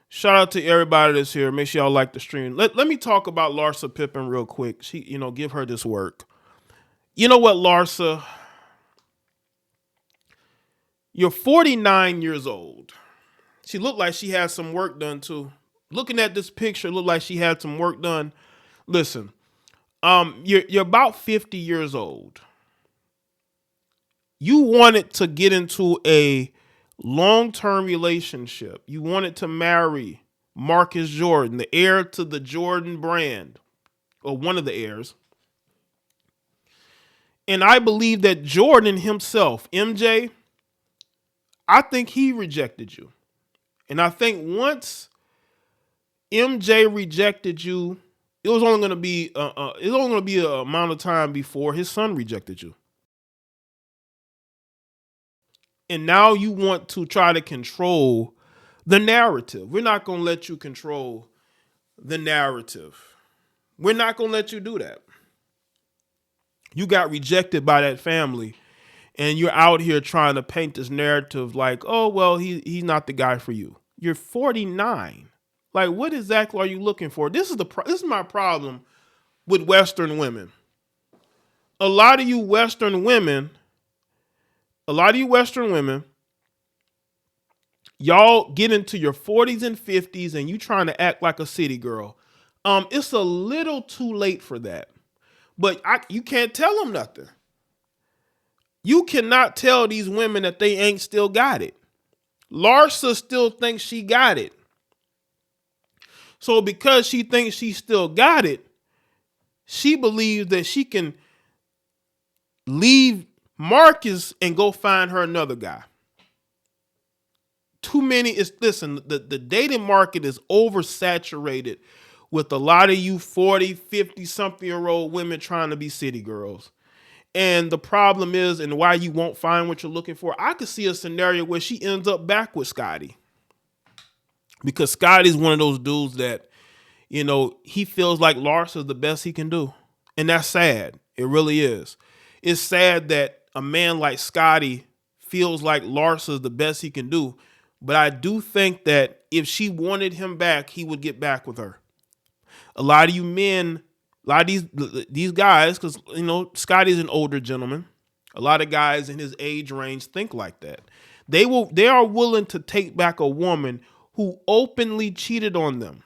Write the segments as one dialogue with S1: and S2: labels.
S1: Shout out to everybody that's here. Make sure y'all like the stream. Let me talk about Larsa Pippen real quick. She, give her this work. You know what, Larsa? You're 49 years old. She looked like she had some work done too. Looking at this picture, looked like she had some work done. Listen, you're about 50 years old. You wanted to get into a long-term relationship. You wanted to marry Marcus Jordan, the heir to the Jordan brand, or one of the heirs. And I believe that Jordan himself, MJ, I think he rejected you. And I think once MJ rejected you, it was only going to be an amount of time before his son rejected you. And now you want to try to control the narrative. We're not going to let you control the narrative. We're not going to let you do that. You got rejected by that family, and you're out here trying to paint this narrative like, oh, well, he's not the guy for you. You're 49. Like, what exactly are you looking for? This is my problem with Western women. A lot of you Western women, y'all get into your 40s and 50s and you trying to act like a city girl. It's a little too late for that. But you can't tell them nothing. You cannot tell these women that they ain't still got it. Larsa still thinks she got it. So because she thinks she still got it, she believes that she can leave Marcus and go find her another guy. Too many listen, the dating market is oversaturated with a lot of you 40, 50 something year old women trying to be city girls. And the problem is, and why you won't find what you're looking for, I could see a scenario where she ends up back with Scottie. Because Scottie's one of those dudes that, he feels like Larsa is the best he can do. And that's sad. It really is. It's sad that a man like Scottie feels like Larsa is the best he can do. But I do think that if she wanted him back, he would get back with her. A lot of you men, a lot of these guys, because, Scottie's an older gentleman. A lot of guys in his age range think like that. They are willing to take back a woman who openly cheated on them.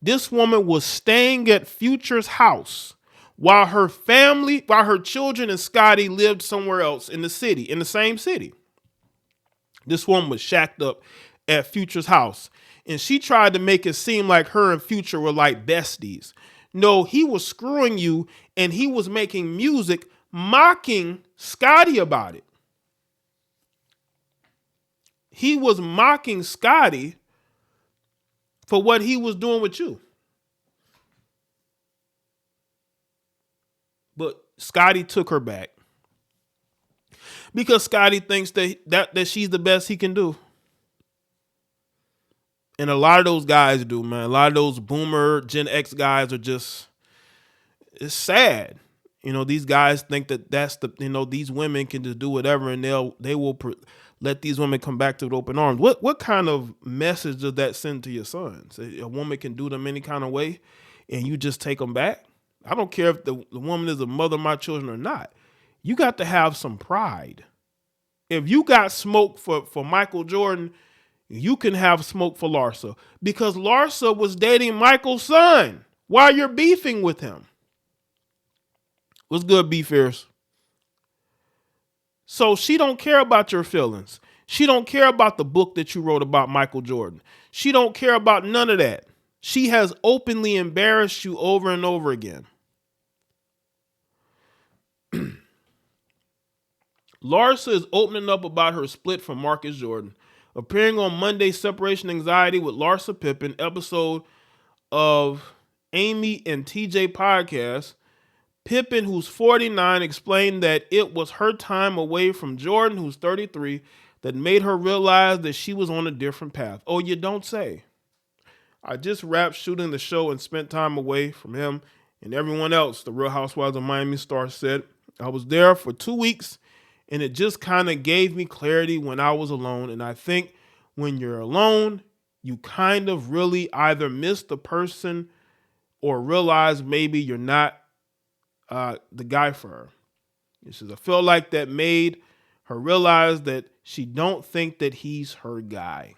S1: This woman was staying at Future's house while her children and Scottie lived somewhere else in the same city. This woman was shacked up at Future's house. And she tried to make it seem like her and Future were like besties. No, he was screwing you, and he was making music mocking Scottie about it. He was mocking Scottie for what he was doing with you. But Scottie took her back. Because Scottie thinks that she's the best he can do. And a lot of those guys do, man. A lot of those boomer Gen X guys are just, it's sad. These guys think that these women can just do whatever, and they will let these women come back to with open arms. What kind of message does that send to your sons? A woman can do them any kind of way, and you just take them back? I don't care if the woman is the mother of my children or not. You got to have some pride. If you got smoke for Michael Jordan, you can have smoke for Larsa, because Larsa was dating Michael's son while you're beefing with him. What's good, B Fierce? So she don't care about your feelings. She don't care about the book that you wrote about Michael Jordan. She don't care about none of that. She has openly embarrassed you over and over again. Larsa is opening up about her split from Marcus Jordan. Appearing on Monday's Separation Anxiety with Larsa Pippen episode of Amy and TJ podcast, Pippen, who's 49, explained that it was her time away from Jordan, who's 33, that made her realize that she was on a different path. Oh, you don't say. I just wrapped shooting the show and spent time away from him and everyone else, the Real Housewives of Miami star said. I was there for 2 weeks, and it just kind of gave me clarity when I was alone. And I think when you're alone, you kind of really either miss the person or realize maybe you're not the guy for her. He says, I feel like that made her realize that she don't think that he's her guy.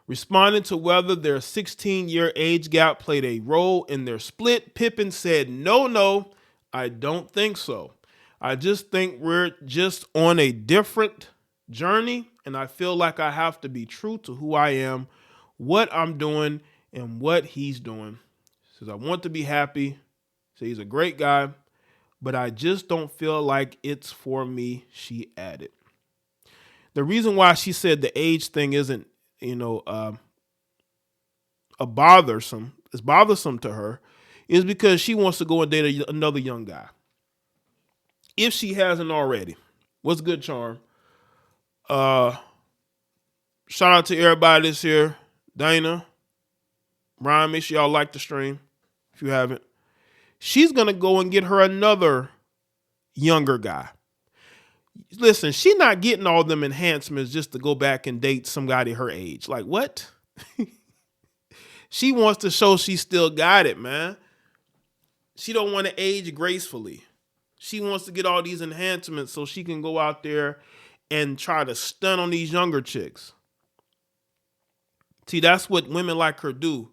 S1: Responding to whether their 16-year age gap played a role in their split, Pippen said, no, I don't think so. I just think we're just on a different journey, and I feel like I have to be true to who I am, what I'm doing, and what he's doing. He says, I want to be happy. So he's a great guy, but I just don't feel like it's for me, she added. The reason why she said the age thing isn't, it's bothersome to her, is because she wants to go and date another young guy. If she hasn't already. What's good, Charm? Shout out to everybody that's here. Dana, Brian, make sure y'all like the stream if you haven't. She's going to go and get her another younger guy. Listen, she's not getting all them enhancements just to go back and date somebody her age. Like, what? She wants to show she still got it, man. She don't want to age gracefully. She wants to get all these enhancements so she can go out there and try to stun on these younger chicks. See, that's what women like her do.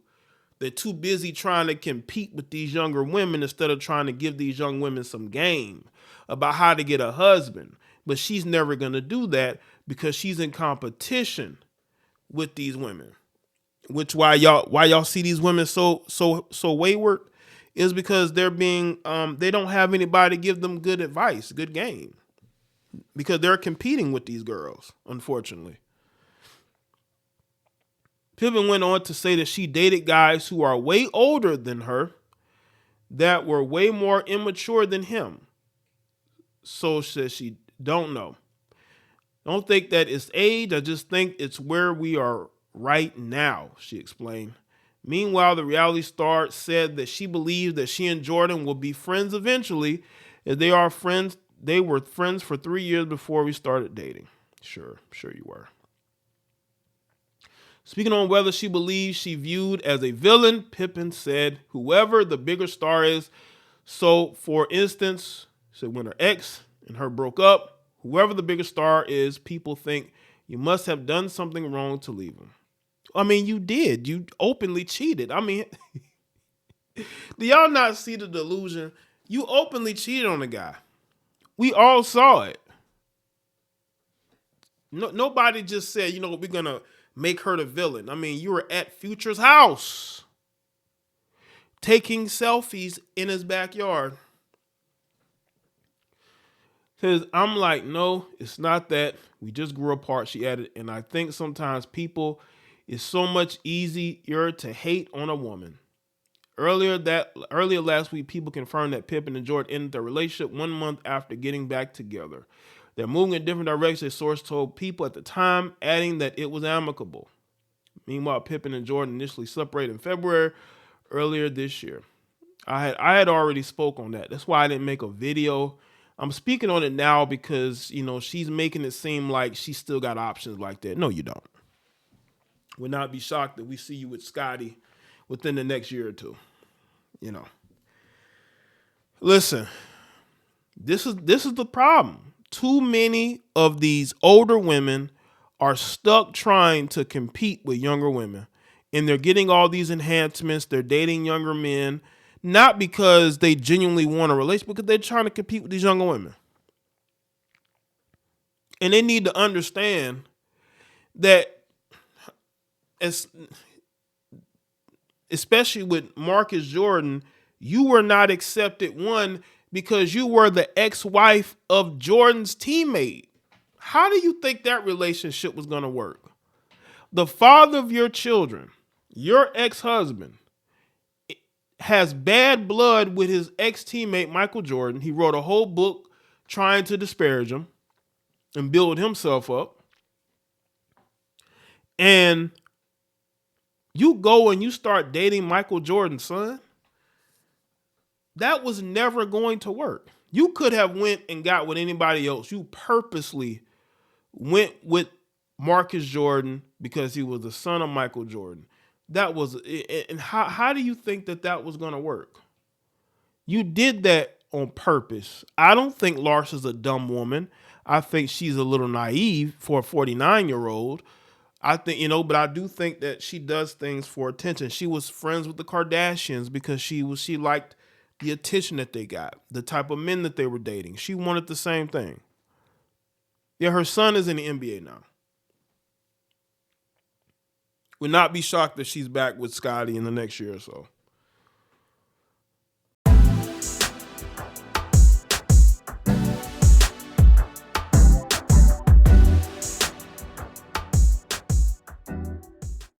S1: They're too busy trying to compete with these younger women instead of trying to give these young women some game about how to get a husband. But she's never going to do that because she's in competition with these women. Which why y'all see these women so wayward is because they're being they don't have anybody to give them good advice, good game. Because they're competing with these girls, unfortunately. Pippen went on to say that she dated guys who are way older than her that were way more immature than him. So says she don't know. Don't think that it's age. I just think it's where we are right now, she explained. Meanwhile, the reality star said that she believes that she and Jordan will be friends eventually, as they are friends. They were friends for 3 years before we started dating. Sure you were. Speaking on whether she believes she viewed as a villain, Pippen said, whoever the bigger star is. So, for instance, said when her ex and her broke up, whoever the bigger star is, people think you must have done something wrong to leave him. I mean, you did. You openly cheated. I mean, do y'all not see the delusion? You openly cheated on a guy. We all saw it. Nobody just said, we're going to make her the villain. I mean, you were at Future's house taking selfies in his backyard. Says, I'm like, no, it's not that. We just grew apart, she added. And I think sometimes people, it's so much easier to hate on a woman. Earlier last week, people confirmed that Pippen and Jordan ended their relationship 1 month after getting back together. They're moving in different directions, a source told People at the time, adding that it was amicable. Meanwhile, Pippen and Jordan initially separated in February earlier this year. I had already spoke on that. That's why I didn't make a video. I'm speaking on it now because, she's making it seem like she still got options like that. No, you don't. Would not be shocked that we see you with Scottie within the next year or two. Listen, this is the problem. Too many of these older women are stuck trying to compete with younger women. And they're getting all these enhancements. They're dating younger men, not because they genuinely want a relationship, because they're trying to compete with these younger women. And they need to understand that, especially with Marcus Jordan, you were not accepted, one, because you were the ex-wife of Jordan's teammate. How do you think that relationship was going to work? The father of your children, your ex-husband, has bad blood with his ex-teammate Michael Jordan. He wrote a whole book trying to disparage him and build himself up. And you go and you start dating Michael Jordan's son. That was never going to work. You could have went and got with anybody else. You purposely went with Marcus Jordan because he was the son of Michael Jordan. That was, and how do you think that was going to work? You did that on purpose. I don't think Larsa's a dumb woman. I think she's a little naive for a 49-year-old. I think, but I do think that she does things for attention. She was friends with the Kardashians because she liked the attention that they got, the type of men that they were dating. She wanted the same thing. Yeah, her son is in the NBA now. Would not be shocked if she's back with Scottie in the next year or so.